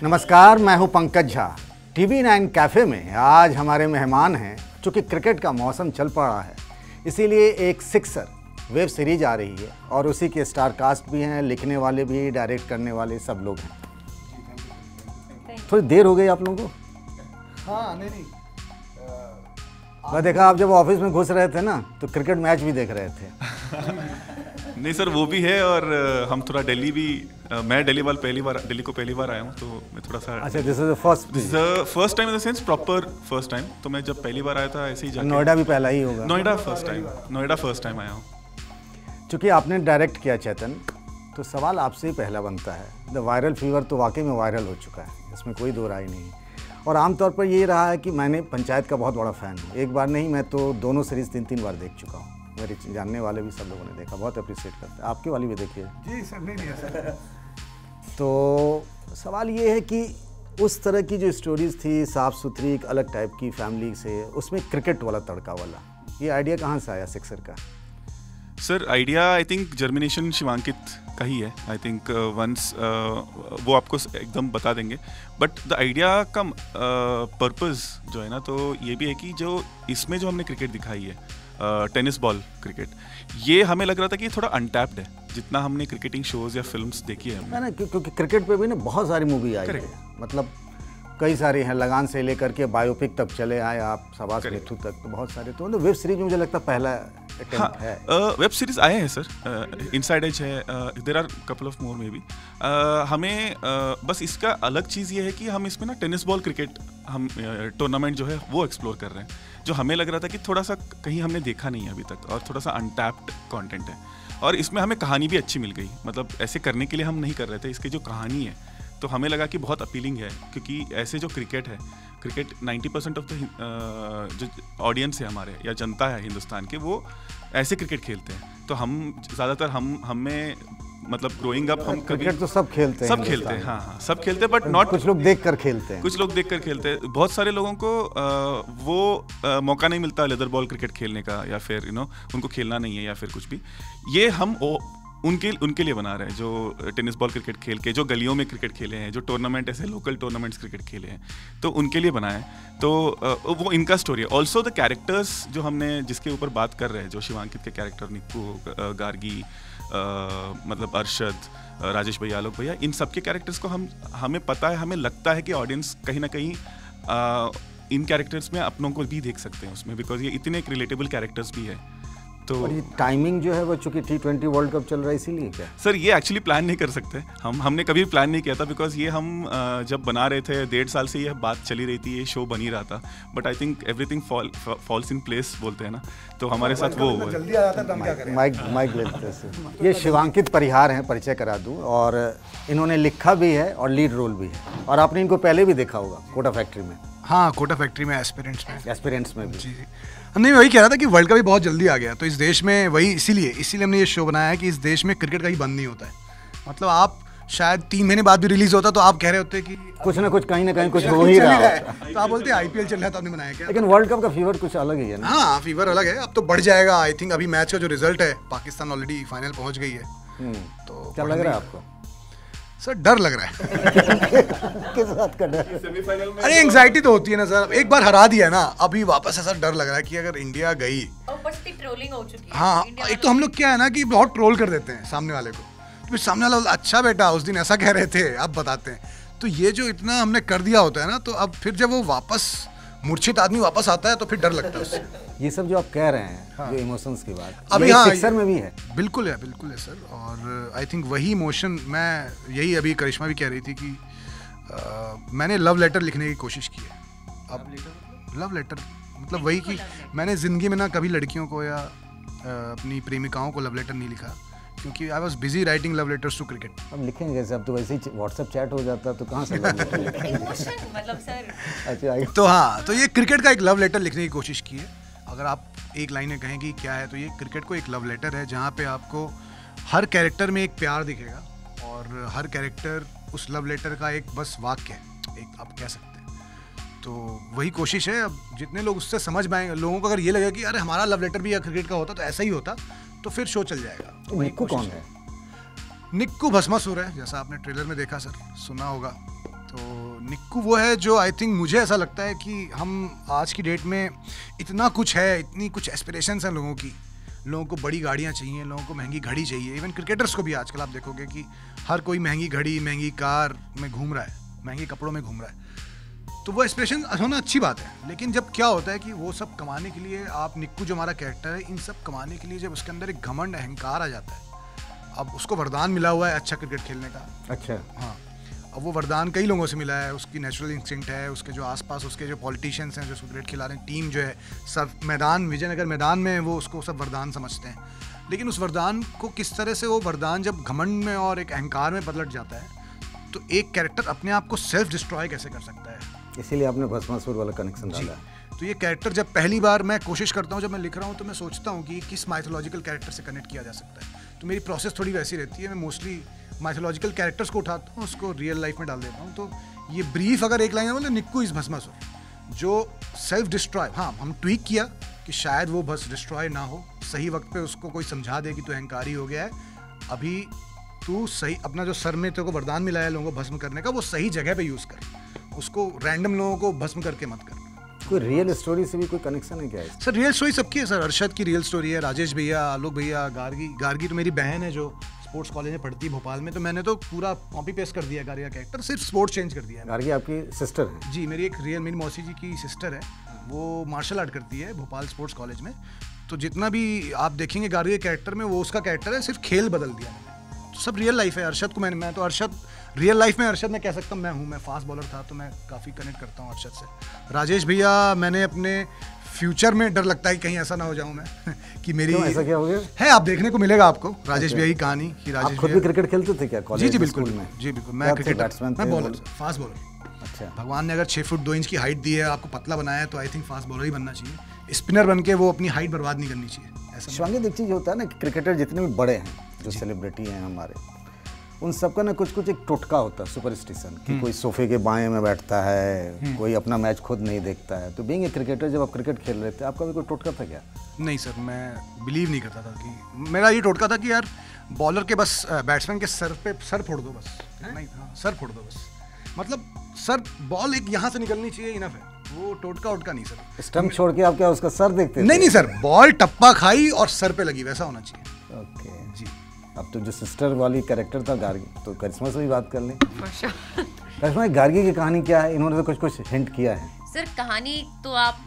नमस्कार, मैं हूं पंकज झा। TV9 कैफ़े में आज हमारे मेहमान हैं। चूँकि क्रिकेट का मौसम चल पड़ा है, इसीलिए एक सिक्सर वेब सीरीज आ रही है और उसी के स्टार कास्ट भी हैं, लिखने वाले भी, डायरेक्ट करने वाले सब लोग हैं। थोड़ी देर हो गई आप लोगों को? हाँ, नहीं मैं देखा आप जब ऑफिस में घुस रहे थे ना तो क्रिकेट मैच भी देख रहे थे। नहीं सर, वो भी है और हम थोड़ा दिल्ली भी, मैं दिल्ली को पहली बार आया हूँ, तो मैं थोड़ा सा अच्छा, this is the first time in the sense proper first time. तो मैं जब पहली बार आया था ऐसे ही जाके नोएडा भी पहला ही होगा। नोएडा फर्स्ट टाइम आया हूँ। चूँकि आपने डायरेक्ट किया चेतन, तो सवाल आपसे ही पहला बनता है। द वायरल फीवर तो वाकई में वायरल हो चुका है, इसमें कोई दो राय नहीं। और आमतौर पर ये रहा है कि मैंने पंचायत का बहुत बड़ा फ़ैन हूँ। एक बार नहीं, मैं तो दोनों सीरीज़ 3-3 बार देख चुका हूँ। मेरे जानने वाले भी सब लोगों ने देखा, बहुत अप्रिशिएट करते हैं। आपके वाली भी देखिए जी सर, नहीं सर। तो सवाल ये है कि उस तरह की जो स्टोरीज़ थी, साफ़ सुथरी, एक अलग टाइप की फैमिली से, उसमें क्रिकेट वाला तड़का वाला, ये आइडिया कहाँ से आया सिक्सर का? Sir idea I think germination Shivankit का ही है। आई थिंक वंस वो आपको एकदम बता देंगे, बट द आइडिया का पर्पस जो है ना, तो ये भी है कि जो इसमें जो हमने क्रिकेट दिखाई है, टेनिस बॉल क्रिकेट, ये हमें लग रहा था कि ये थोड़ा अनटैप्ड है। जितना हमने क्रिकेटिंग शोज या फिल्म्स देखी है हमने, ना, क्योंकि क्रिकेट पे भी ना बहुत सारी मूवी आई है, मतलब कई सारी हैं, लगान से लेकर के बायोपिक तक चले आए आप, शाबाश मिठू तक, तो बहुत सारे। तो वेब सीरीज में मुझे लगता है पहला अटेम्प्ट है। वेब सीरीज आए हैं सर, इनसाइड एज है, there are couple of more maybe. हमें बस इसका अलग चीज़ ये है कि हम इसमें ना टेनिस बॉल क्रिकेट हम टूर्नामेंट जो है वो एक्सप्लोर कर रहे हैं, जो हमें लग रहा था कि थोड़ा सा कहीं हमने देखा नहीं है अभी तक, और थोड़ा सा अनटैप्ड कंटेंट है। और इसमें हमें कहानी भी अच्छी मिल गई, मतलब ऐसे करने के लिए हम नहीं कर रहे थे, इसकी जो कहानी है तो हमें लगा कि बहुत अपीलिंग है। क्योंकि ऐसे जो क्रिकेट है, क्रिकेट 90% ऑफ द जो ऑडियंस है हमारे या जनता है हिंदुस्तान के, वो ऐसे क्रिकेट खेलते हैं। तो हम ज़्यादातर हमें मतलब ग्रोइंग अप हम क्रिकेट तो सब खेलते हैं, हाँ, सब खेलते हैं, बट नॉट कुछ लोग देख कर खेलते हैं। बहुत सारे लोगों को वो मौका नहीं मिलता लेदर बॉल क्रिकेट खेलने का, या फिर उनको खेलना नहीं है या फिर कुछ भी। ये हम उनके लिए बना रहे हैं जो टेनिस बॉल क्रिकेट खेल के, जो गलियों में क्रिकेट खेले हैं, जो टूर्नामेंट ऐसे लोकल टूर्नामेंट्स क्रिकेट खेले हैं, तो उनके लिए बनाए। तो वो इनका स्टोरी है। ऑल्सो द कैरेक्टर्स जो हमने जिसके ऊपर बात कर रहे हैं, जो शिवांकित के कैरेक्टर, निक्कू, गार्गी, मतलब अरशद, राजेश भैया, आलोक भैया, इन सब के कैरेक्टर्स को हमें पता है, हमें लगता है कि ऑडियंस कहीं ना कहीं इन कैरेक्टर्स में अपनों को भी देख सकते हैं उसमें, बिकॉज ये इतने एक रिलेटेबल कैरेक्टर्स भी है। तो और ये टाइमिंग जो है वो चूंकि T20 वर्ल्ड कप चल रहा है, इसीलिए क्या सर ये एक्चुअली प्लान नहीं कर सकते हमने कभी प्लान नहीं किया था, बिकॉज ये हम जब बना रहे थे 1.5 साल से ये बात चली रही थी, ये शो बन ही रहा था, but I think everything falls in place बोलते हैं ना, तो हमारे साथ वो हुआ। जल्दी आ जाता तो हम क्या करें? माइक लेते हैं। ये शिवांकित परिहार हैं, परिचय करा दूं, और इन्होंने लिखा भी है और लीड रोल भी है, और आपने इनको पहले भी देखा होगा कोटा फैक्ट्री में। हाँ, कोटा फैक्ट्री में, एस्पिरेंट्स में भी। जी। नहीं, मैं वही कह रहा था कि वर्ल्ड कप भी बहुत जल्दी आ गया, तो इस देश में वही इसीलिए हमने ये शो बनाया है कि इस देश में क्रिकेट का ही बंद नहीं होता है। मतलब आप शायद 3 महीने बाद भी रिलीज होता तो आप कह रहे होते कि कुछ ना कुछ कहीं ना कहीं कुछ हो ही रहा है। तो आप बोलते IPL चल रहा है तो आपने बनाया क्या? लेकिन वर्ल्ड कप का फीवर कुछ अलग ही है ना। हाँ, फीवर अलग है, अब तो बढ़ जाएगा। आई थिंक अभी मैच का जो रिजल्ट है, पाकिस्तान ऑलरेडी फाइनल पहुंच गई है। तो क्या लग रहा है आपको? सर डर लग रहा है। किस बात का डर? अरे एंग्जाइटी तो होती है ना सर, एक बार हरा दिया ना, अभी वापस ऐसा डर लग रहा है कि अगर इंडिया गई, ट्रोलिंग हो चुकी है। हाँ, एक तो हम लोग क्या है ना कि बहुत ट्रोल कर देते हैं सामने वाले को, तो फिर सामने वाला अच्छा बेटा उस दिन ऐसा कह रहे थे, आप बताते हैं, तो ये जो इतना हमने कर दिया होता है ना, तो अब फिर जब वो वापस मूर्छित आदमी वापस आता है तो फिर डर लगता है उससे। ये सब जो आप कह रहे हैं, हाँ, जो इमोशंस की बात, अभी हाँ, सिक्सर में भी है। बिल्कुल है सर। और आई थिंक वही इमोशन, मैं यही अभी करिश्मा भी कह रही थी कि मैंने लव लेटर लिखने की कोशिश की है। अब लव लेटर मतलब वही कि मैंने ज़िंदगी में ना कभी लड़कियों को या अपनी प्रेमिकाओं को लव लेटर नहीं लिखा, क्योंकि I was busy writing love letters to cricket. अब लिखेंगे कैसे? अब तो वैसे ही व्हाट्सएप चैट हो जाता है, तो कहाँ से लव लेटर लिखेंगे? मतलब सर, अच्छा, तो हाँ, तो ये क्रिकेट का एक लव लेटर लिखने की कोशिश की है। अगर आप एक लाइन में कहें कि क्या है, तो ये क्रिकेट को एक लव लेटर है, जहाँ पे आपको हर कैरेक्टर में एक प्यार दिखेगा, और हर कैरेक्टर उस लव लेटर का एक बस वाक्य है, एक आप कह सकते हैं। तो वही कोशिश है। अब जितने लोग उससे समझ पाएंगे, लोगों को अगर ये लगेगा कि अरे हमारा लव लेटर भी क्रिकेट का होता तो ऐसा ही होता, तो फिर शो चल जाएगा। तो निक्कू कौन है? निक्कू भस्मासुर है, जैसा आपने ट्रेलर में देखा सर, सुना होगा। तो निक्कू वो है जो आई थिंक मुझे ऐसा लगता है कि हम आज की डेट में इतना कुछ है, इतनी कुछ एस्पिरेशंस हैं लोगों की, लोगों को बड़ी गाड़ियाँ चाहिए, लोगों को महंगी घड़ी चाहिए, इवन क्रिकेटर्स को भी आजकल आप देखोगे कि हर कोई महंगी घड़ी, महंगी कार में घूम रहा है, महंगे कपड़ों में घूम रहा है। तो वो एस्पिरेशन होना अच्छी बात है, लेकिन जब क्या होता है कि वो सब कमाने के लिए आप निक्कू जो हमारा कैरेक्टर है, इन सब कमाने के लिए जब उसके अंदर एक घमंड अहंकार आ जाता है, अब उसको वरदान मिला हुआ है अच्छा क्रिकेट खेलने का। अच्छा। हाँ, अब वो वरदान कई लोगों से मिला है, उसकी नेचुरल इंस्टिंक्ट है, उसके जो आसपास उसके जो पॉलिटिशियंस हैं जो उसको क्रिकेट खिला रहे हैं, टीम जो है सब मैदान, विजयनगर मैदान में वो उसको सब वरदान समझते हैं। लेकिन उस वरदान को किस तरह से वो वरदान जब घमंड में और एक अहंकार में बदल जाता है, तो एक कैरेक्टर अपने आप को सेल्फ डिस्ट्रॉय कैसे कर सकता है। इसीलिए आपने भस्मासुर वाला कनेक्शन डाला। तो ये कैरेक्टर जब पहली बार मैं कोशिश करता हूँ, जब मैं लिख रहा हूँ, तो मैं सोचता हूँ कि किस माइथोलॉजिकल कैरेक्टर से कनेक्ट किया जा सकता है। तो मेरी प्रोसेस थोड़ी वैसी रहती है, मैं मोस्टली माइथोलॉजिकल कैरेक्टर्स को उठाता हूँ, उसको रियल लाइफ में डाल देता हूँ। तो ये ब्रीफ अगर एक लाइन है, मतलब निक्कू इज भस्मासुर जो सेल्फ डिस्ट्रॉय, हाँ हम ट्वीक किया कि शायद वो बस डिस्ट्रॉय ना हो, सही वक्त पे उसको कोई समझा दे कि तू अहंकारी हो गया है, अभी तू सही अपना जो सर में तेरे को वरदान मिला है लोगों को भस्म करने का, वो सही जगह पे यूज़ कर, उसको रैंडम लोगों को भस्म करके मत कर। कोई रियल स्टोरी से भी कोई कनेक्शन है क्या है? सर रियल स्टोरी सबकी है सर, अरशद की रियल स्टोरी है, राजेश भैया, आलोक भैया, गार्गी तो मेरी बहन है जो स्पोर्ट्स कॉलेज में पढ़ती है भोपाल में, तो मैंने तो पूरा कॉपी पेस्ट कर दिया गार्गी का कैरेक्टर, सिर्फ स्पोर्ट्स चेंज कर दिया है। गार्गी आपकी सिस्टर है? जी, मेरी मौसी जी की सिस्टर है, वो मार्शल आर्ट करती है भोपाल स्पोर्ट्स कॉलेज में। तो जितना भी आप देखेंगे गार्गी के कैरेक्टर में, वो उसका कैरेक्टर है, सिर्फ खेल बदल दिया मैंने। तो सब रियल लाइफ है। अरशद को मैं तो अरशद रियल लाइफ में अरशद मैं कह सकता हूँ मैं फास्ट बॉलर था, तो मैं काफ़ी कनेक्ट करता हूँ अरशद से। राजेश भैया मैंने अपने फ्यूचर में डर लगता है कि कहीं ऐसा ना हो जाऊं मैं कि मेरी ऐसा क्या हो गया है, आप देखने को मिलेगा आपको राजेश भैया की कहानी कि राजेश आप खुद भी क्रिकेट खेलते थे क्या कॉलेज? जी बिल्कुल में। जी बिल्कुल, मैं क्रिकेट बैट्समैन, मैं बॉलर, फास्ट बॉलर। अच्छा, भगवान ने अगर 6 फुट 2 इंच की हाइट दी है, आपको पतला बनाया है, तो आई थिंक फास्ट बॉलर ही बनना चाहिए। स्पिनर बन के वो अपनी हाइट बर्बाद नहीं करनी चाहिए। ऐसा शिवांगी, एक चीज़ होता है ना कि क्रिकेटर जितने भी बड़े हैं, जो सेलिब्रिटी हैं हमारे, उन सबका ना कुछ एक टोटका होता है, सुपरस्टिशन, कि कोई सोफे के बाएं में बैठता है, कोई अपना मैच खुद नहीं देखता है। तो बीइंग ए क्रिकेटर, जब आप क्रिकेट खेल रहे थे, आपका भी कोई टोटका था क्या? नहीं सर, मैं बिलीव नहीं करता था कि मेरा ये टोटका था कि यार बॉलर के बस बैट्समैन के सर पे सर फोड़ दो बस, नहीं हाँ सर फोड़ दो बस, मतलब सर बॉल एक यहाँ से निकलनी चाहिए, इनफ है। वो टोटका उटका नहीं सर। स्टंप छोड़ के आप क्या उसका सर देखते? नहीं सर, बॉल टप्पा खाई और सर पे लगी, वैसा होना चाहिए। ओके जी। अब तो जो सिस्टर वाली कैरेक्टर था गार्गी, तो करिश्मा से भी बात कर लें। करिश्मा, गार्गी की कहानी क्या है? इन्होंने तो कुछ हिंट किया है। सर कहानी तो आप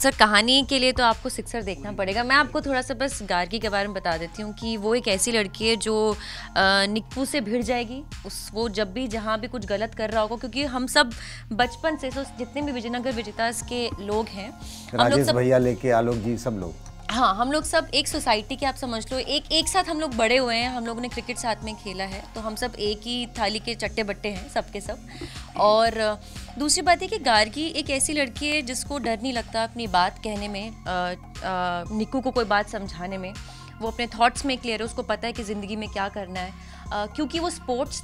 सर कहानी के लिए तो आपको सिक्सर देखना पड़ेगा। मैं आपको थोड़ा सा बस गार्गी के बारे में बता देती हूँ कि वो एक ऐसी लड़की है जो निक्कू से भिड़ जाएगी वो जब भी जहाँ भी कुछ गलत कर रहा होगा, क्योंकि हम सब बचपन से जितने भी विजयनगर विजेतास के लोग हैं, राजेश भैया लेके आलोक जी, सब लोग, हाँ हम लोग सब एक सोसाइटी के, आप समझ लो एक साथ हम लोग बड़े हुए हैं, हम लोगों ने क्रिकेट साथ में खेला है, तो हम सब एक ही थाली के चट्टे बट्टे हैं सब के सब। और दूसरी बात है कि गार्गी एक ऐसी लड़की है जिसको डर नहीं लगता अपनी बात कहने में, निक्कू को कोई बात समझाने में। वो अपने थॉट्स में क्लियर है, उसको पता है कि ज़िंदगी में क्या करना है, क्योंकि वो स्पोर्ट्स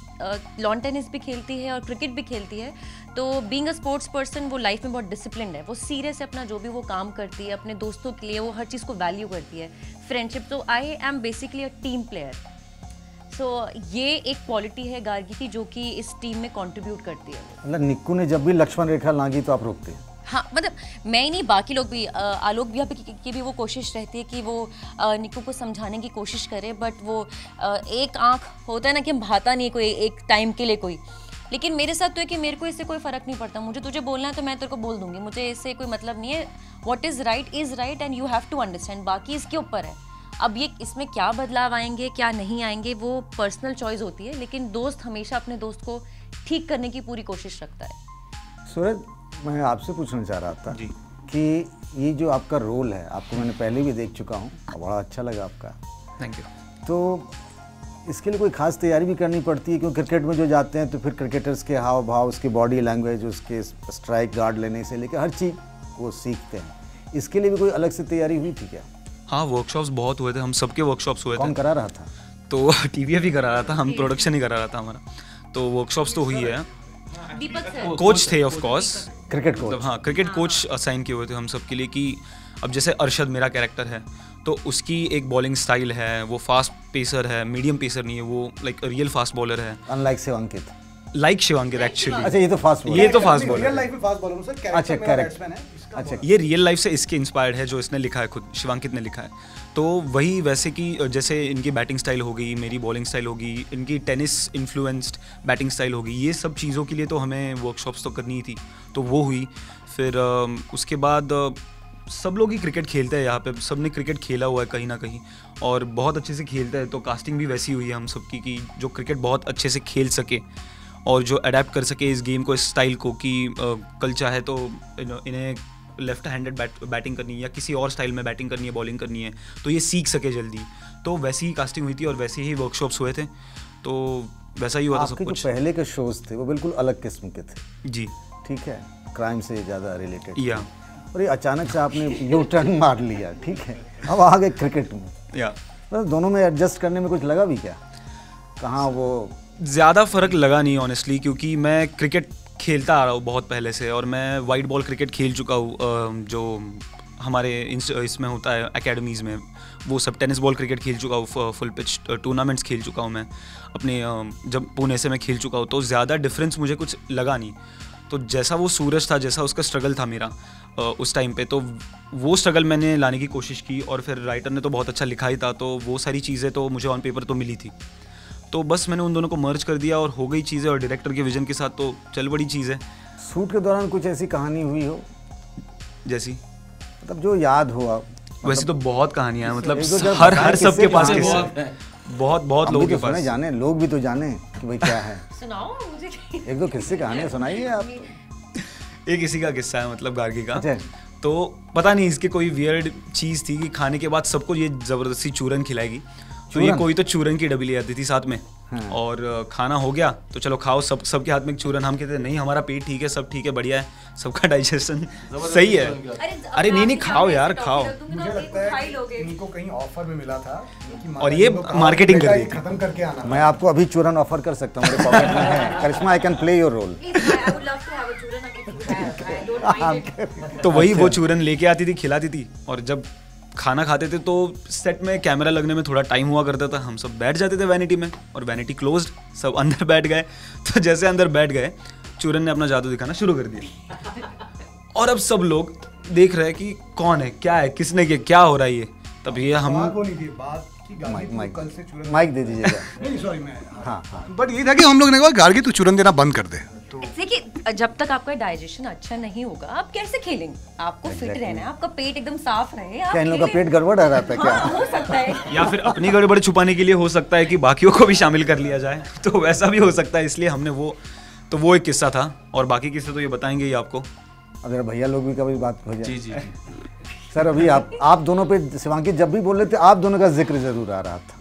लॉन टेनिस भी खेलती है और क्रिकेट भी खेलती है। तो बीइंग अ स्पोर्ट्स पर्सन वो लाइफ में बहुत डिसिप्लिन्ड है, वो सीरियस है अपना जो भी वो काम करती है, अपने दोस्तों के लिए वो हर चीज़ को वैल्यू करती है, फ्रेंडशिप। तो I am basically a team player. So ये एक क्वालिटी है गार्गी की जो कि इस टीम में कंट्रीब्यूट करती है। मतलब निक्कू ने जब भी लक्ष्मण रेखा लांगी तो आप रोकते हैं? हाँ, मतलब मैं ही नहीं, बाकी लोग भी, आलोक भैया की भी वो कोशिश रहती है कि वो निक्कू को समझाने की कोशिश करे, बट वो एक आंख होता है ना कि हम भाता नहीं कोई एक टाइम के लिए कोई। लेकिन मेरे साथ तो है कि मेरे को इससे कोई फ़र्क नहीं पड़ता, मुझे तुझे बोलना है तो मैं तेरे को बोल दूंगी, मुझे इससे कोई मतलब नहीं है। What is right and you have to understand, बाकी इसके ऊपर है। अब ये इसमें क्या बदलाव आएंगे क्या नहीं आएंगे वो पर्सनल चॉइस होती है, लेकिन दोस्त हमेशा अपने दोस्त को ठीक करने की पूरी कोशिश रखता है। सूरज, मैं आपसे पूछना चाह रहा था जी कि ये जो आपका रोल है, आपको मैंने पहले भी देख चुका हूँ, बड़ा अच्छा लगा आपका। Thank you. तो इसके लिए कोई खास तैयारी भी करनी पड़ती है? क्योंकि क्रिकेट में जो जाते हैं तो फिर क्रिकेटर्स के हाव भाव, उसकी बॉडी लैंग्वेज, उसके स्ट्राइक गार्ड लेने से लेकर हर चीज़ वो सीखते हैं। इसके लिए भी कोई अलग से तैयारी हुई थी क्या? हाँ, वर्कशॉप्स बहुत हुए थे, हम सबके वर्कशॉप्स हुए थे। कौन करा रहा था? तो टीवीएफ ही करा रहा था, हम प्रोडक्शन ही करा रहा था हमारा। तो वर्कशॉप्स तो हुई है, दीपक सर कोच थे ऑफ कोर्स, क्रिकेट कोच। मतलब हाँ, क्रिकेट कोच असाइन किए हुए थे हम सब के लिए कि अब जैसे अरशद मेरा कैरेक्टर है, तो उसकी एक बॉलिंग स्टाइल है, वो फास्ट पेसर है, मीडियम पेसर नहीं है, वो लाइक रियल फास्ट बॉलर है। अनलाइक से अंकित। Like Shivankit actually. अच्छा, ये तो फास्ट बॉलर, ये तो फास्ट रियल बॉलर, लाइफ में फास्ट बॉलर हूं सर, अच्छा, कैरेक्टर मेरा correct. बैट्समैन है इसका। अच्छा, ये रियल लाइफ से इसके इंस्पायर्ड है, जो इसने लिखा है खुद, शिवांकित ने लिखा है। तो वही वैसे कि जैसे इनकी बैटिंग स्टाइल हो गई, मेरी बॉलिंग स्टाइल होगी, इनकी टेनिस इन्फ्लुएंस्ड बैटिंग स्टाइल होगी, ये सब चीज़ों के लिए तो हमें वर्कशॉप्स तो करनी ही थी, तो वो हुई। फिर उसके बाद सब लोग ही क्रिकेट खेलते हैं यहाँ पे, सब ने क्रिकेट खेला हुआ है कहीं ना कहीं और बहुत अच्छे से खेलते हैं, तो कास्टिंग भी वैसी हुई है हम सबकी कि जो क्रिकेट बहुत अच्छे से खेल सके और जो अडेप्ट कर सके इस गेम को, इस स्टाइल को, कि कल चाहे तो इन्हें लेफ्ट हैंडेड बैटिंग करनी है या किसी और स्टाइल में बैटिंग करनी है, बॉलिंग करनी है, तो ये सीख सके जल्दी। तो वैसी ही कास्टिंग हुई थी और वैसे ही वर्कशॉप्स हुए थे, तो वैसा ही हुआ था सब आपके कुछ। जो पहले के शोज थे वो बिल्कुल अलग किस्म के थे, जी ठीक है, क्राइम से ज़्यादा रिलेटेड, या और ये अचानक से आपने यू टर्न मार लिया, ठीक है, अब आ गए क्रिकेट में, या मतलब दोनों में एडजस्ट करने में कुछ लगा भी क्या? कहाँ वो ज़्यादा फ़र्क लगा नहीं ऑनेस्टली, क्योंकि मैं क्रिकेट खेलता आ रहा हूँ बहुत पहले से और मैं वाइट बॉल क्रिकेट खेल चुका हूँ, जो हमारे इसमें होता है एकेडमीज़ में, वो सब टेनिस बॉल क्रिकेट खेल चुका हूँ, फुल पिच टूर्नामेंट्स खेल चुका हूँ मैं अपने, जब पुणे से मैं खेल चुका हूँ, तो ज़्यादा डिफरेंस मुझे कुछ लगा नहीं। तो जैसा वो सूरज था, जैसा उसका स्ट्रगल था मेरा उस टाइम पे, तो वो स्ट्रगल मैंने लाने की कोशिश की और फिर राइटर ने तो बहुत अच्छा लिखा ही था, तो वो सारी चीज़ें तो मुझे ऑन पेपर तो मिली थी, तो बस मैंने उन दोनों को मर्ज कर दिया और हो गई चीज़ें, और डायरेक्टर के विजन के साथ तो चल बड़ी चीज़ है। शूट के दौरान कुछ ऐसी कहानी हुई हो, जैसी मतलब जो याद हो आप? वैसी तो बहुत कहानियां हैं, मतलब एक दो जब हर बताएं सबके किससे पास कहानी किस्से, है? बहुत बहुत हम लोगों भी के तो सुने, पास। जाने लोग भी तो जाने कि भाई क्या है, सुनाओ मुझे। एक दो किस्से कहानियां सुनाइए आप। एक इसी का किस्सा है, मतलब गार्गी का। अच्छा। तो पता नहीं इसके कोई वियर्ड चीज़ थी कि खाने के बाद सबको ये ज़बरदस्ती चूरन खिलाएगी, तो ये चूरन? कोई तो चूरन की डब्बी ले आती थी साथ में, हाँ। और खाना हो गया तो चलो खाओ, सबके हाथ में एक चूरन। हम कहते नहीं, हमारा पेट ठीक है, सब ठीक है, बढ़िया है, सबका डाइजेशन सही है। अरे नहीं खाओ यार, खाओ। मुझे लगता है कि इनको कहीं ऑफर में मिला था कि और ये माता जी को मार्केटिंग कर बेटा रही ये थी। खत्म करके आना। मैं आपको अभी चूरन ऑफर कर सकता हूँ, मेरे पॉकेट में है। Karishma, I can play your role. तो वही वो चूरन लेके आती थी, खिलाती थी, और जब खाना खाते थे तो सेट में कैमरा लगने में थोड़ा टाइम हुआ करता था, हम सब बैठ जाते थे वैनिटी में, और वैनिटी क्लोज्ड, सब अंदर बैठ गए। तो जैसे अंदर बैठ गए, चूरन ने अपना जादू दिखाना शुरू कर दिया, और अब सब लोग देख रहे हैं कि कौन है, क्या है, किसने किया, क्या हो रहा है ये। तब ये हम बात वो नहीं थी, बात की गार्गी तू माइक कल से चूरन माइक दे दीजिएगा। नहीं सॉरी मैं हाँ हाँ, बट ये था कि हम लोग ने कहा गार्गी तू चूरन देना बंद कर दे, तो देखिए, जब तक आपका डाइजेशन अच्छा नहीं होगा आप कैसे खेलेंगे? आपको फिट रहना है, आपका पेट एकदम साफ रहे, आप क्या इन लोगों का खेलें। पेट गड़बड़ रह रहा था क्या? हाँ, हो सकता है। या फिर अपनी गड़बड़ छुपाने के लिए हो सकता है कि बाकियों को भी शामिल कर लिया जाए, तो वैसा भी हो सकता है, इसलिए हमने वो एक किस्सा था, और बाकी किस्से तो ये बताएंगे ही आपको। अगर भैया लोग भी कभी बात हो जाए। जी जी। सर, अभी आप दोनों पे शिवांकी जब भी बोल रहे थे, आप दोनों का जिक्र जरूर आ रहा था।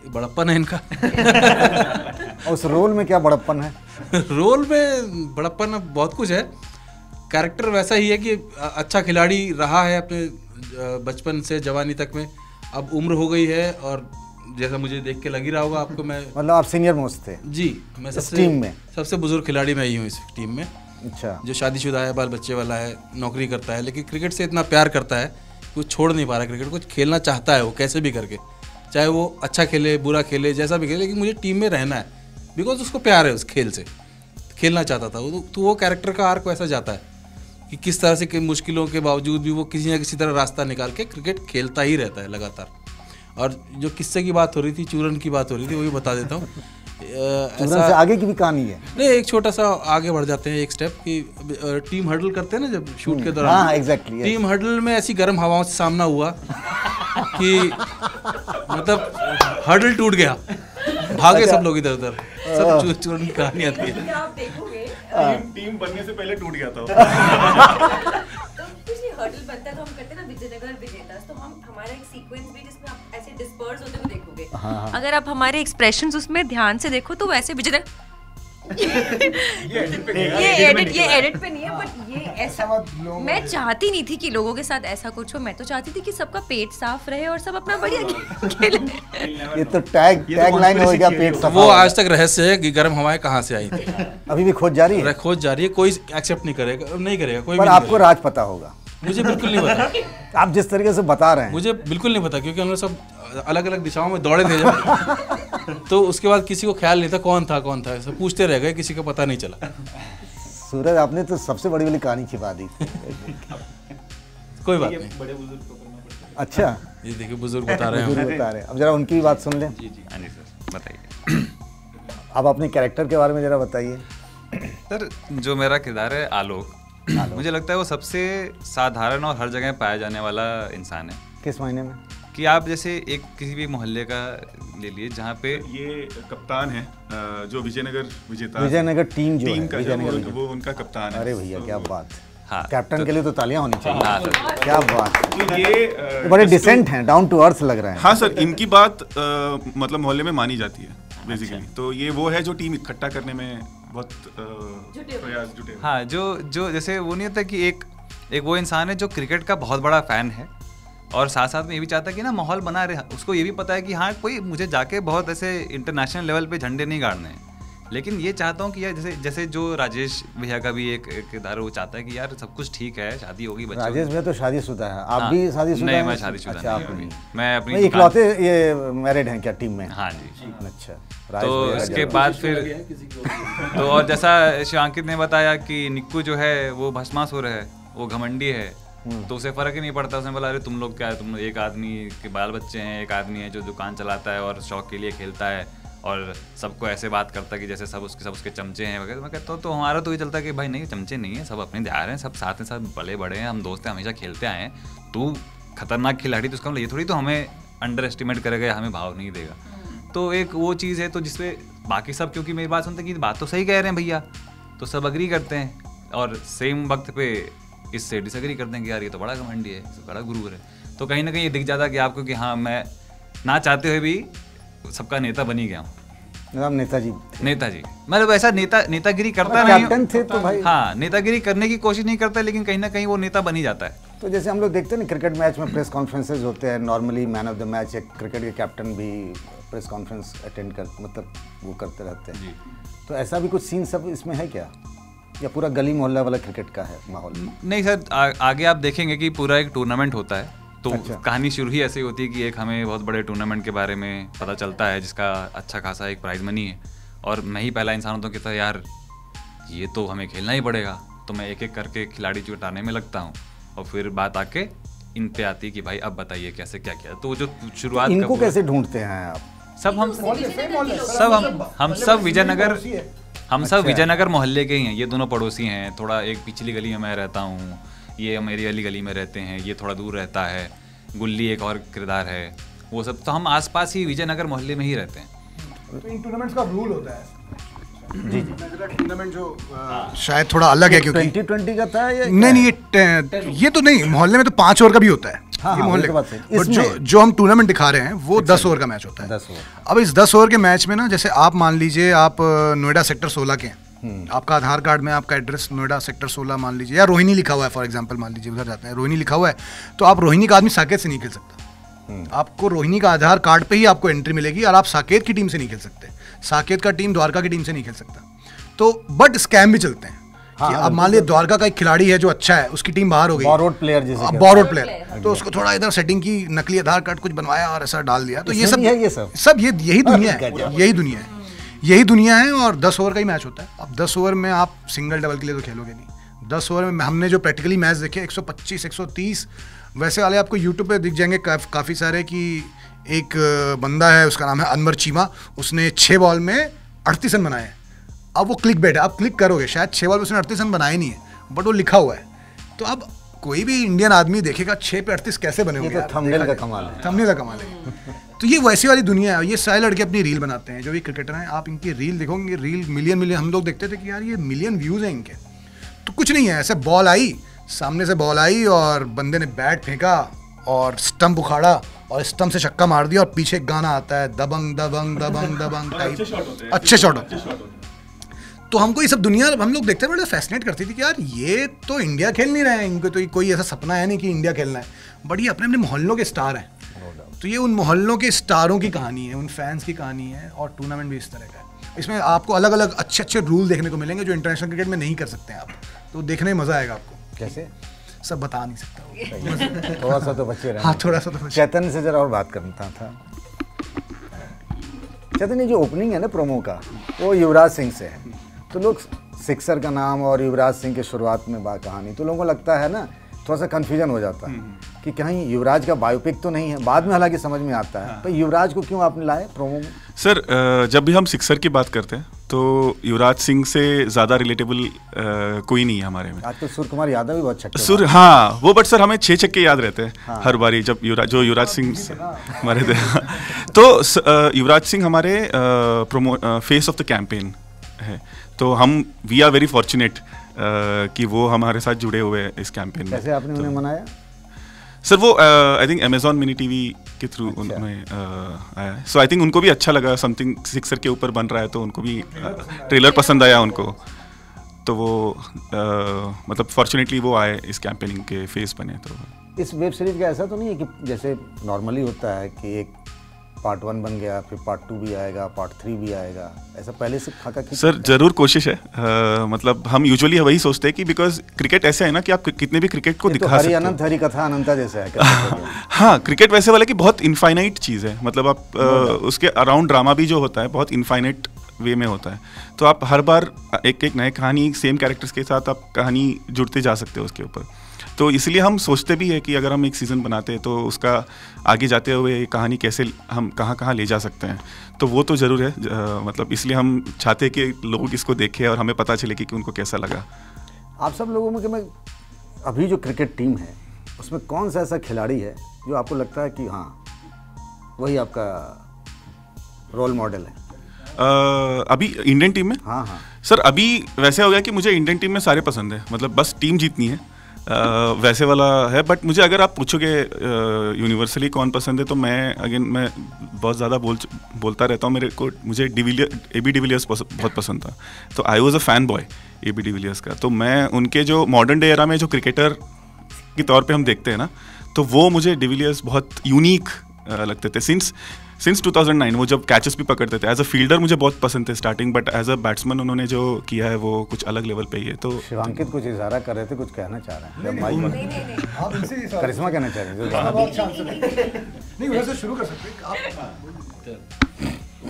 बड़प्पन है इनका। और उस रोल में क्या बड़प्पन है? रोल में बड़प्पन बहुत कुछ है, कैरेक्टर वैसा ही है कि अच्छा खिलाड़ी रहा है अपने बचपन से जवानी तक में, अब उम्र हो गई है, और जैसा मुझे देख के लग ही रहा होगा आपको, मैं मतलब आप सीनियर मोस्ट थे जी, मैं इस टीम में? सबसे बुजुर्ग खिलाड़ी मैं ही हूँ इस टीम में, अच्छा। जो शादीशुदा है, बाल बच्चे वाला है, नौकरी करता है, लेकिन क्रिकेट से इतना प्यार करता है कि वो छोड़ नहीं पा रहा क्रिकेट को, खेलना चाहता है वो कैसे भी करके, चाहे वो अच्छा खेले, बुरा खेले, जैसा भी खेले, लेकिन मुझे टीम में रहना है, बिकॉज उसको प्यार है उस खेल से, खेलना चाहता था वो। तो वो कैरेक्टर का आर्क वैसा जाता है कि किस तरह से मुश्किलों के बावजूद भी वो किसी न किसी तरह रास्ता निकाल के क्रिकेट खेलता ही रहता है लगातार। और जो किस्से की बात हो रही थी, चूरन की बात हो रही थी, वो भी बता देता हूँ। चूरन से आगे की भी कहानी है? नहीं, एक छोटा सा आगे बढ़ जाते हैं, एक स्टेप कि टीम हडल करते हैं ना जब शूट के दौरान। हाँ, एग्जैक्टली। टीम हडल में ऐसी गर्म हवाओं से सामना हुआ कि मतलब हडल टूट गया, भागे सब लोग इधर उधर, सब चूरन की कहानी आती है। आप देखोगे टीम बनने से पहले टूट गया था। तो कुछ नहीं, हर्डल बनता है तो हम करते हैं ना विजयनगर विजेता, तो हमारा एक सीक्वेंस भी जिसमें आप ऐसे डिस्पर्स होते हुए देखोगे। अगर आप हमारे एक्सप्रेशंस उसमें ध्यान से देखो तो वैसे विजयनगर ये एडिट पे नहीं है, बट ये ऐसा मैं चाहती नहीं थी कि लोगों के साथ ऐसा कुछ हो। मैं तो चाहती थी कि सबका पेट साफ रहे और सब अपना बढ़िया खेले। ये तो टैग लाइन हो गया, पेट साफ। वो आज तक रहस्य है कि गर्म हवाएं कहाँ से आई थी, अभी भी खोज जारी है? खोज जारी है, कोई एक्सेप्ट नहीं करेगा कोई भी पर नहीं आपको करेगा। राज पता होगा। मुझे बिल्कुल नहीं पता, आप जिस तरीके से बता रहे हैं, मुझे बिल्कुल नहीं पता, क्योंकि हम लोग सब अलग अलग दिशाओं में दौड़े थे जब। तो उसके बाद किसी को ख्याल नहीं था कौन था, सब पूछते रह गए, किसी को पता नहीं चला। सूरज, आपने तो सबसे बड़ी वाली कहानी छिपा दी। कोई बात नहीं। अच्छा, ये देखिए बुजुर्ग बता रहे हैं। बुजुर्ग बता रहे हैं। अब जरा उनकी भी बात सुन लें। जी हाँ जी सर, बताइए। अब अपने कैरेक्टर के बारे में जरा बताइए। सर, जो मेरा किरदार है आलोक, मुझे लगता है वो सबसे साधारण और हर जगह पाया जाने वाला इंसान है। किस महीने में? कि आप जैसे एक किसी भी मोहल्ले का ले लिए जहाँ पे ये कप्तान है जो विजयनगर विजेता विजयनगर टीम जो टीम है, का विजयनगर वो उनका कप्तान है। अरे भैया क्या बात। हाँ, कैप्टन के लिए तो तालियां होनी चाहिए। हाँ सर, क्या बात। तो ये बड़े डिसेंट हैं, डाउन टू अर्थ लग रहे हैं। हाँ सर, इनकी बात मतलब मोहल्ले में मानी जाती है बेसिकली। तो ये वो है जो टीम इकट्ठा करने में बहुत प्रयास जुटे। हाँ, जो जैसे वो नहीं होता कि एक वो इंसान है जो क्रिकेट का बहुत बड़ा फैन है और साथ साथ में ये भी चाहता है कि ना माहौल बना रहे। उसको ये भी पता है कि हाँ कोई मुझे जाके बहुत ऐसे इंटरनेशनल लेवल पे झंडे नहीं गाड़ने हैं, लेकिन ये चाहता हूँ कि यार जैसे जो राजेश भैया का भी एक किरदार, वो चाहता है कि यार सब कुछ ठीक है, शादी होगी, बच्चे। राजेश भैया तो शादीशुदा है, आप हाँ, भी शादीशुदा हैं? नहीं, मैं शादीशुदा अच्छा, नहीं आप हूँ नहीं। अभी। मैं अपनी भाई इकलौते ये मैरिड हैं क्या टीम में? हाँ जी। अच्छा, तो इसके बाद फिर तो और जैसा शिवांकित ने बताया कि निक्कू जो है वो भस्मासुर है, वो घमंडी है, तो उसे फर्क ही नहीं पड़ता। उसने बोला अरे तुम लोग क्या है, तुम एक आदमी के बाल बच्चे हैं, एक आदमी है जो दुकान चलाता है और शौक के लिए खेलता है और सबको ऐसे बात करता है कि जैसे सब उसके चमचे हैं वगैरह। मैं कहता हूँ तो हमारा तो ये चलता है कि भाई नहीं, चमचे नहीं है, सब अपने ध्यान हैं, सब साथ में सब बड़े बड़े हैं, हम दोस्त हैं, हमेशा खेलते आए हैं। तू खतरनाक खिलाड़ी, तो उसका मतलब ये थोड़ी तो हमें अंडर एस्टिमेट करेगा, हमें भाव नहीं देगा। तो एक वो चीज़ है, तो जिसपे बाकी सब क्योंकि मेरी बात सुनते हैं कि बात तो सही कह रहे हैं भैया, तो सब अग्री करते हैं और सेम वक्त पे इससे डिसएग्री करते हैं कि यार ये तो बड़ा घमंडी है, बड़ा गुरूर है। तो कहीं ना कहीं ये दिख जाता है कि आपको कि हाँ मैं ना चाहते हुए भी सबका नेता बन ही गया हूँ। नेताजी मतलब ऐसा नेतागिरी करता नहीं, कैप्टन थे तो भाई। हाँ, नेतागिरी करने की कोशिश नहीं करता, लेकिन कहीं ना कहीं वो नेता बन ही जाता है। तो जैसे हम लोग देखते हैं ना क्रिकेट मैच में प्रेस कॉन्फ्रेंसेज होते हैं, normally man of the match या क्रिकेट के कैप्टन भी प्रेस कॉन्फ्रेंस अटेंड कर मतलब वो करते रहते हैं। तो ऐसा भी कुछ सीन सब इसमें है क्या, या पूरा गली मोहल्ला वाला क्रिकेट का है माहौल? नहीं सर, आगे आप देखेंगे कि पूरा एक टूर्नामेंट होता है। तो अच्छा। कहानी शुरू ही ऐसी होती है कि एक हमें बहुत बड़े टूर्नामेंट के बारे में पता चलता है जिसका अच्छा खासा एक प्राइज मनी है, और मैं ही पहला इंसान होता हूँ कि यार ये तो हमें खेलना ही पड़ेगा। तो मैं एक एक करके खिलाड़ी जुटाने में लगता हूँ और फिर बात आके इन पे आती है कि भाई अब बताइए कैसे क्या किया। तो जो शुरुआत इनको कैसे ढूंढते हैं आप? हम सब विजयनगर मोहल्ले के ही हैं। ये दोनों पड़ोसी हैं, थोड़ा एक पिछली गली में मैं रहता हूँ, ये मेरी वाली गली में रहते हैं, ये थोड़ा दूर रहता है, गुल्ली एक और किरदार है, वो सब। तो हम आसपास ही विजयनगर मोहल्ले में ही रहते हैं। तो इन टूर्नामेंट्स का रूल होता है जी टूर्नामेंट जो शायद थोड़ा अलग है क्योंकि 2020 का था या नहीं ये तो नहीं, मोहल्ले में तो 5 ओवर का भी होता है। हाँ, ये हाँ, मोहल्ले ये तो बात सही। बट इसमें- जो हम टूर्नामेंट दिखा रहे हैं वो 10 ओवर का मैच होता है। 10 ओवर। अब इस 10 ओवर के मैच में ना, जैसे आप मान लीजिए आप नोएडा सेक्टर 16 के हैं, आपका आधार कार्ड में आपका एड्रेस नोएडा सेक्टर 16 मान लीजिए, या रोहिणी लिखा हुआ है फॉर एग्जांपल, मान लीजिए उधर जाते हैं, रोहिणी लिखा हुआ है, तो आप रोहिणी का आदमी साकेत से नहीं खेल सकता। आपको रोहिणी का आधार कार्ड पे ही आपको एंट्री मिलेगी, और आप साकेत की टीम से नहीं खेल सकते। साकेत का टीम द्वारका की टीम से नहीं खेल सकता। तो बट स्कैम भी चलते हैं कि अब मान लीजिए द्वारका का एक खिलाड़ी है जो अच्छा है, उसकी टीम बाहर हो गई, बॉरोड प्लेयर जिसे कहते हैं। बॉरोड प्लेयर, तो उसको थोड़ा इधर सेटिंग की, नकली आधार कार्ड कुछ बनवाया और ऐसा डाल दिया। तो ये इसमें सब भी है ये सब? यही दुनिया है, यही दुनिया है। और 10 ओवर का ही मैच होता है। अब 10 ओवर में आप सिंगल डबल के लिए तो खेलोगे नहीं। 10 ओवर में हमने जो प्रैक्टिकली मैच देखे 125 130 वैसे वाले आपको यूट्यूब पे दिख जाएंगे काफ़ी सारे। कि एक बंदा है, उसका नाम है अनवर चीमा, उसने 6 बॉल में 38 रन बनाए। अब वो क्लिक बेट है, आप क्लिक करोगे, शायद 6 बॉल में उसने 38 रन बनाए नहीं है, बट वो लिखा हुआ है। तो अब कोई भी इंडियन आदमी देखेगा 6 पे 38 कैसे बने होंगे। ये तो थंबनेल का कमाल है। थंबनेल का कमाल है। तो ये वैसी वाली दुनिया है। ये सारे लड़के अपनी रील बनाते हैं, जो भी क्रिकेटर हैं, आप इनकी रील देखोगे, रील मिलियन हम लोग देखते थे कि यार ये मिलियन व्यूज़ हैं इनके। तो कुछ नहीं है, ऐसे बॉल आई, सामने से बॉल आई और बंदे ने बैट फेंका और स्टंप उखाड़ा और स्टंप से छक्का मार दिया, और पीछे एक गाना आता है दबंग दबंग दबंग दबंग टाइप, अच्छे शॉट होते हैं। तो हमको ये सब दुनिया हम लोग देखते बड़े फैसिनेट करती थी कि यार ये तो इंडिया खेल नहीं रहे हैं, इनको तो कोई ऐसा सपना है नहीं कि इंडिया खेलना है, बट ये अपने अपने मोहल्लों के स्टार हैं। तो ये उन मोहल्लों के स्टारों की कहानी है, उन फैंस की कहानी है, और टूर्नामेंट भी इस तरह का है। इसमें आपको अलग अलग अच्छे रूल देखने को मिलेंगे जो इंटरनेशनल क्रिकेट में नहीं कर सकते हैं आप। तो देखने में मज़ा आएगा आपको। कैसे? सब बता नहीं सकता। थोड़ा सा तो बच्चे रहे। हाँ, थोड़ा सा तो चैतन्य से जरा और बात करना था। चैतन्य जो ओपनिंग है ना प्रोमो का, वो युवराज सिंह से है, तो लोग सिक्सर का नाम और युवराज सिंह के शुरुआत में कहानी, तो लोगों को लगता है ना, थोड़ा सा कन्फ्यूजन हो जाता है कि कहीं युवराज का बायोपिक तो नहीं है। बाद में हालांकि समझ में आता है, तो युवराज को क्यों आपने लाए प्रोमो में? सर जब भी हम सिक्सर की बात करते हैं तो युवराज सिंह से ज़्यादा रिलेटेबल कोई नहीं है हमारे में। आज तो सूर्य कुमार यादव भी बहुत छक्के सूर्य, हाँ वो, बट सर हमें 6 छक्के याद रहते हैं हर बारी जब युवराज सिंह हमारे थे। तो युवराज सिंह हमारे फेस ऑफ द कैंपेन है, तो वी आर वेरी फॉर्चुनेट कि वो हमारे साथ जुड़े हुए हैं इस कैंपेन में। कैसे आपने उन्हें मनाया? सर वो I think Amazon mini TV के थ्रू उन्हें आया है, सो आई थिंक उनको भी अच्छा लगा, समथिंग सिक्सर के ऊपर बन रहा है, तो उनको भी ट्रेलर पसंद आया उनको, तो वो मतलब फॉर्चुनेटली वो आए इस कैंपेनिंग के फेस बने। तो इस वेब सीरीज का ऐसा तो नहीं है कि जैसे नॉर्मली होता है कि एक पार्ट 1 बन गया, फिर पार्ट 2 भी आएगा, पार्ट 3 भी आएगा, ऐसा पहले से खाका खींच? सर जरूर कोशिश है, मतलब हम यूजुअली वही सोचते हैं कि बिकॉज क्रिकेट ऐसे है ना कि आप कितने भी क्रिकेट को दिखा सकते हो। अनंत हरि कथा अनंता जैसा है। हाँ, क्रिकेट वैसे वाला कि बहुत इनफाइनाइट चीज़ है, मतलब आप उसके अराउंड ड्रामा भी जो होता है बहुत इनफाइनाइट वे में होता है, तो आप हर बार एक नए कहानी सेम कैरेक्टर्स के साथ आप कहानी जुड़ते जा सकते हो उसके ऊपर। तो इसलिए हम सोचते भी है कि अगर हम एक सीज़न बनाते हैं तो उसका आगे जाते हुए कहानी कैसे हम कहाँ ले जा सकते हैं, तो वो तो ज़रूर है, मतलब इसलिए हम चाहते हैं कि लोग इसको देखें और हमें पता चले कि उनको कैसा लगा। आप सब लोगों में अभी जो क्रिकेट टीम है उसमें कौन सा ऐसा खिलाड़ी है जो आपको लगता है कि हाँ वही आपका रोल मॉडल है? अभी इंडियन टीम में? हाँ सर, अभी वैसे हो गया कि मुझे इंडियन टीम में सारे पसंद है, मतलब बस टीम जीतनी है, वैसे वाला है। बट मुझे अगर आप पूछोगे यूनिवर्सली कौन पसंद है, तो मैं बहुत ज़्यादा बोलता रहता हूँ, मुझे AB डिविलियर्स बहुत पसंद था, तो I was a fan boy AB de Villiers का। तो मैं उनके जो मॉडर्न डे एरा में जो क्रिकेटर के तौर पे हम देखते हैं ना, तो वो मुझे डिविलियर्स बहुत यूनिक लगते थे। सिंस 2009 वो जब कैचेस भी पकड़ते थे, एज अ फील्डर मुझे बहुत पसंद थे starting, but as a batsman उन्होंने जो किया है वो कुछ अलग लेवल पे ही है। तो शिवांकित कुछ इशारा कर रहे थे, कुछ कहना चाह रहे हैं? करिश्मा कहना चाह रहे थे?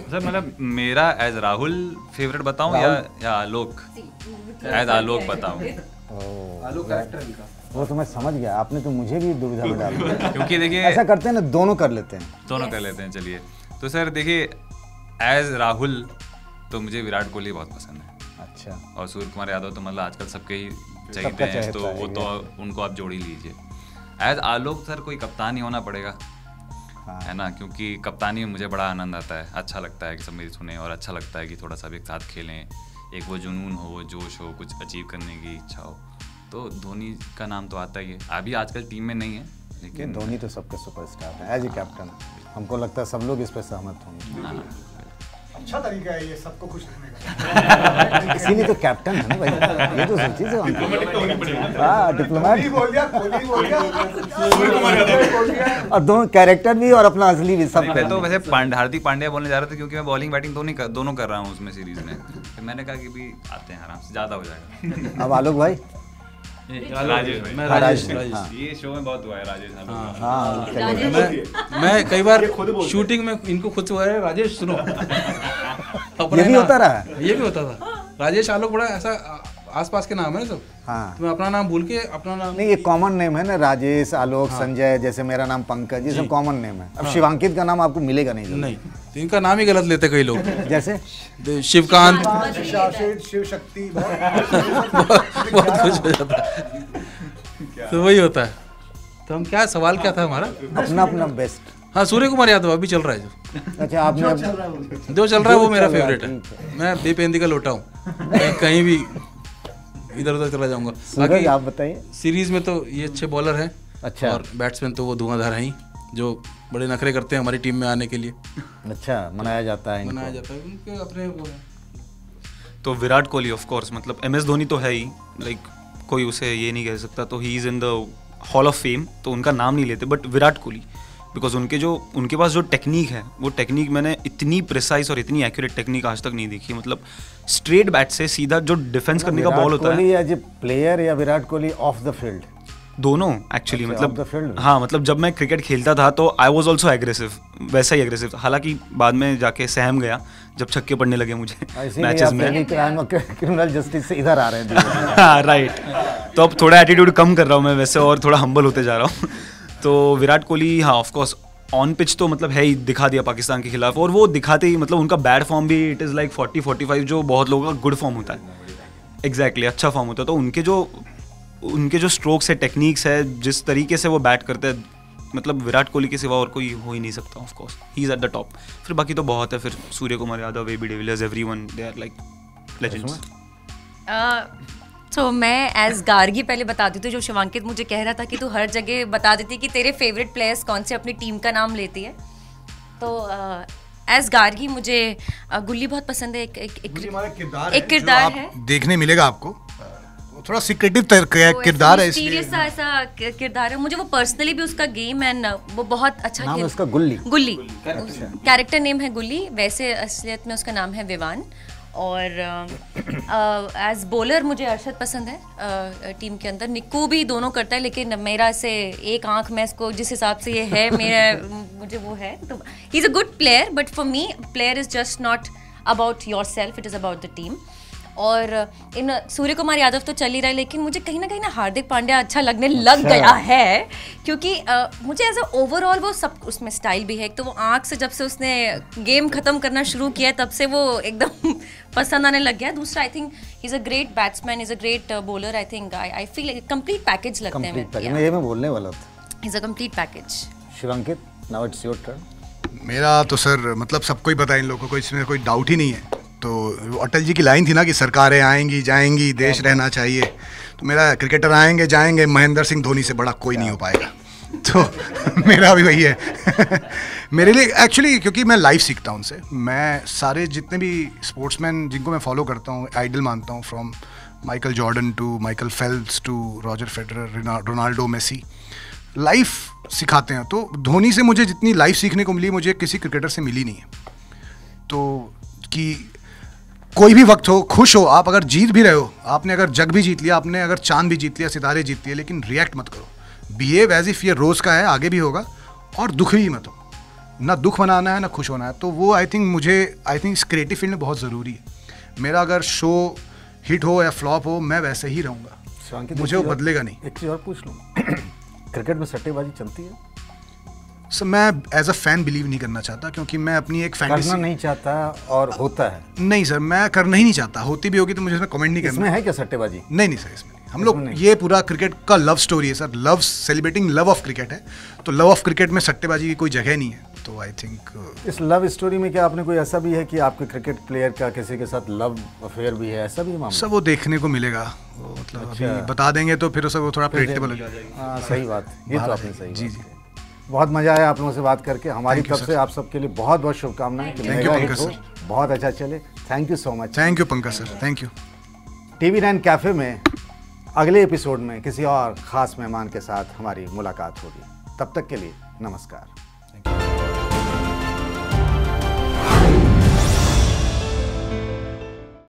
सर मतलब मेरा एज राहुल फेवरेट बताऊं या आलोक? एज आलोक बताऊं? आलोक कैरेक्टर वो तो मैं समझ गया, आपने तो मुझे भी दुविधा में डाल दिया। क्योंकि देखिए ऐसा करते हैं ना, दोनों कर लेते हैं। चलिए, तो सर देखिए एज राहुल तो मुझे विराट कोहली बहुत पसंद है। अच्छा। और सूर्य कुमार यादव तो मतलब आजकल सबके ही चाहते हैं, तो वो तो उनको आप जोड़ ही लीजिए। एज आलोक सर कोई कप्तान ही होना पड़ेगा, है ना, क्योंकि कप्तानी में मुझे बड़ा आनंद आता है, अच्छा लगता है कि सब मेरी सुने, और अच्छा लगता है कि थोड़ा सा भी एक साथ खेलें, एक वो जुनून हो, वो जोश हो, कुछ अचीव करने की इच्छा हो। तो धोनी का नाम तो आता ही है, अभी आजकल टीम में नहीं है, लेकिन धोनी तो सबके सुपरस्टार है एज ए कैप्टन। हमको लगता है सब लोग इस पर सहमत होंगे। अच्छा तरीका है ये सबको खुश रखने का। इसीलिए तो कैप्टन है ना भाई, ये तो सब चीज़ है। हाँ, डिप्लोमेट और दोनों कैरेक्टर भी और अपना असली भी सब। मैं तो वैसे हार्दिक पांड्या बोलने जा रहा था, क्योंकि मैं बॉलिंग बैटिंग दोनों कर रहा हूँ उसमें सीरीज में, फिर मैंने कहा कि भी आते हैं आराम से, ज़्यादा हो जाएगा। अब आलोक भाई, राजेश ये शो में बहुत हुआ है राजेश। मैं कई बार शूटिंग में इनको खुद से हुआ है, राजेश सुनो। ये भी होता रहा है? ये भी होता था। राजेश आलोक बड़ा ऐसा आसपास के नाम है ना सब। हाँ, तो मैं अपना नाम भूल के अपना नाम नहीं, ये कॉमन नेम है ना, राजेश, आलोक, संजय, जैसे मेरा नाम पंकज, ये सब कॉमन नेम है। अब शिवांकित का नाम आपको मिलेगा नहीं, तो इनका नाम ही गलत लेते कई लोग, जैसे शिवकांत, शिव शक्ति, बहुत कुछ हो जाता है। तो वही होता है। तो हम क्या सवाल क्या था हमारा? अपना बेस्ट। हाँ, सूर्य कुमार यादव अभी चल रहा है जो। अच्छा, आपने जो चल रहा है वो मेरा फेवरेट है। मैं बेपेंदी का लोटा हूँ, कहीं भी इधर उधर चला जाऊंगा। बाकी आप बताइए। सीरीज में तो ये अच्छे बॉलर हैं। अच्छा। और बैट्समैन तो वो धुआंधार हैं ही, जो बड़े नखरे करते हैं हमारी टीम में आने के लिए। अच्छा, मनाया जाता है उनके अपने वो है। तो विराट कोहली ऑफ कोर्स, मतलब MS धोनी तो है ही, लाइक कोई उसे ये नहीं कह सकता, तो he is in the hall of fame, तो उनका नाम नहीं लेते, बट विराट कोहली बिकॉज उनके पास जो टेक्निक है, वो टेक्निक मैंने इतनी प्रिसाइज और इतनी एक्यूरेट टेक्निक आज तक नहीं देखी। मतलब स्ट्रेट बैट से सीधा जो डिफेंस करने का बॉल होता है। Virat Kohli as a player या Virat Kohli off the field, दोनों एक्चुअली अच्छा, off the field मतलब में। हाँ, मतलब जब मैं क्रिकेट खेलता था तो आई वॉज ऑल्सो एग्रेसिव, वैसा ही एग्रेसिव। हालांकि बाद में जाके सहम गया जब छक्के पड़ने लगे मुझे मैचेस में। क्रिमिनल जस्टिस से इधर आ रहे हैं। हाँ राइट, तो अब थोड़ा एटीट्यूड कम कर रहा हूँ मैं वैसे, और थोड़ा हम्बल होते जा रहा हूँ। तो विराट कोहली हाँ ऑफ कोर्स ऑन पिच तो मतलब है ही, दिखा दिया पाकिस्तान के खिलाफ, और वो दिखाते ही मतलब उनका बैड फॉर्म भी इट इज़ लाइक 40-45 जो बहुत लोगों का गुड फॉर्म होता है। एग्जैक्टली अच्छा फॉर्म होता है। तो उनके जो स्ट्रोक्स है, टेक्निक्स है, जिस तरीके से वो बैट करते हैं, मतलब विराट कोहली के सिवा और कोई हो ही नहीं सकता। Of course he is at the top. फिर बाकी तो बहुत है, फिर Surya Kumar Yadav, AB de Villiers, everyone they are like legends. तो मैं एज गार्गी पहले बताती थी, जो शिवांकित मुझे कह रहा था कि तू हर जगह बता देती कि तेरे फेवरेट प्लेयर्स कौन से, अपनी टीम का नाम लेती है। तो एज गार्गी मुझे गुल्ली बहुत पसंद है। एक किरदार है, देखने मिलेगा आपको, थोड़ा सीक्रेटिव किरदार है, इसलिए ऐसा किरदार है। मुझे वो पर्सनली भी उसका गेम एंड वो बहुत अच्छा नाम है उसका गुल्ली। कैरेक्टर नेम है गुल्ली, वैसे असलियत में उसका नाम है विवान। और एज बॉलर मुझे अरशद पसंद है टीम के अंदर। निक्कू भी दोनों करता है, लेकिन मेरा से एक आंख में इसको जिस हिसाब से ये है मुझे वो है। तो ही is a good player, but for me player is just not about your self, it is about the team. और इन सूर्य कुमार यादव तो चल ही रहा है, लेकिन मुझे कहीं ना हार्दिक पांड्या अच्छा लगने लग गया है, क्योंकि मुझे एज अ ओवरऑल वो सब उसमें स्टाइल भी है। एक तो वो आंख से जब से उसने गेम ख़त्म करना शुरू किया तब से वो एकदम पसंद आने लग गया। दूसरा, I think he is a great batsman, is a great bowler. I think I feel complete package लगते हैं। मैं बोलने वाला था, is a complete package. Shivankit, now it's your turn. मेरा तो सर मतलब सबको ही पता है, इन लोगों को इसमें कोई डाउट ही नहीं है। तो अटल जी की लाइन थी ना कि सरकारें आएंगी जाएंगी, देश रहना चाहिए। तो मेरा क्रिकेटर आएंगे जाएंगे, महेंद्र सिंह धोनी से बड़ा कोई नहीं हो पाएगा। तो मेरा भी वही है। मेरे लिए एक्चुअली, क्योंकि मैं लाइव सीखता हूँ उनसे। मैं सारे जितने भी स्पोर्ट्समैन जिनको मैं फॉलो करता हूँ, आइडल मानता हूँ, from Michael Jordan to Michael Phelps to Roger Federer, Ronaldo, Messi, life सिखाते हैं। तो धोनी से मुझे जितनी लाइफ सीखने को मिली, मुझे किसी क्रिकेटर से मिली नहीं है। तो कि कोई भी वक्त हो, खुश हो, आप अगर जीत भी रहे हो, आपने अगर जग भी जीत लिया, आपने अगर चांद भी जीत लिया, सितारे जीत लिए, लेकिन रिएक्ट मत करो। बिहेव एज इफ ये रोज़ का है, आगे भी होगा, और दुख भी मत हो। ना दुख मनाना है ना खुश होना है। तो वो आई थिंक इस क्रिएटिव फील्ड में बहुत ज़रूरी है। मेरा अगर शो हिट हो या फ्लॉप हो, मैं वैसे ही रहूँगा, मुझे वो बदलेगा नहीं। एक चीज़ और पूछ लूँ, क्रिकेट में सट्टेबाजी चलती है? सर मैं एज अ फैन बिलीव नहीं करना चाहता, क्योंकि मैं अपनी एक फैंटेसी करना नहीं चाहता, और होता है। नहीं सर, मैं करना ही नहीं चाहता। होती भी होगी तो मुझे इसमें कमेंट नहीं करना। इसमें है क्या सट्टेबाजी? नहीं सर, इसमें नहीं। हम लोग, ये पूरा क्रिकेट का लव स्टोरी है sir, love celebrating love of cricket है। तो लव ऑफ क्रिकेट में सट्टेबाजी की कोई जगह नहीं है। तो आई थिंक इस लव स्टोरी में क्या आपने कोई ऐसा भी है कि आपके क्रिकेट प्लेयर का किसी के साथ लव अफेयर भी है, ऐसा भी मामला? सब वो देखने को मिलेगा, वो मतलब अभी बता देंगे तो फिर वो थोड़ा प्रेडिक्टेबल हो जाएगा। हाँ सही बात, ये तो आपने सही। जी जी, बहुत मजा आया आप लोगों से बात करके। हमारी तरफ से आप सबके लिए बहुत बहुत शुभकामनाएं। थैंक यू पंकज सर, बहुत अच्छा चले। Thank you so much. Thank you Pankaj sir, thank you. TV9 cafe में अगले एपिसोड में किसी और ख़ास मेहमान के साथ हमारी मुलाकात होगी। तब तक के लिए नमस्कार।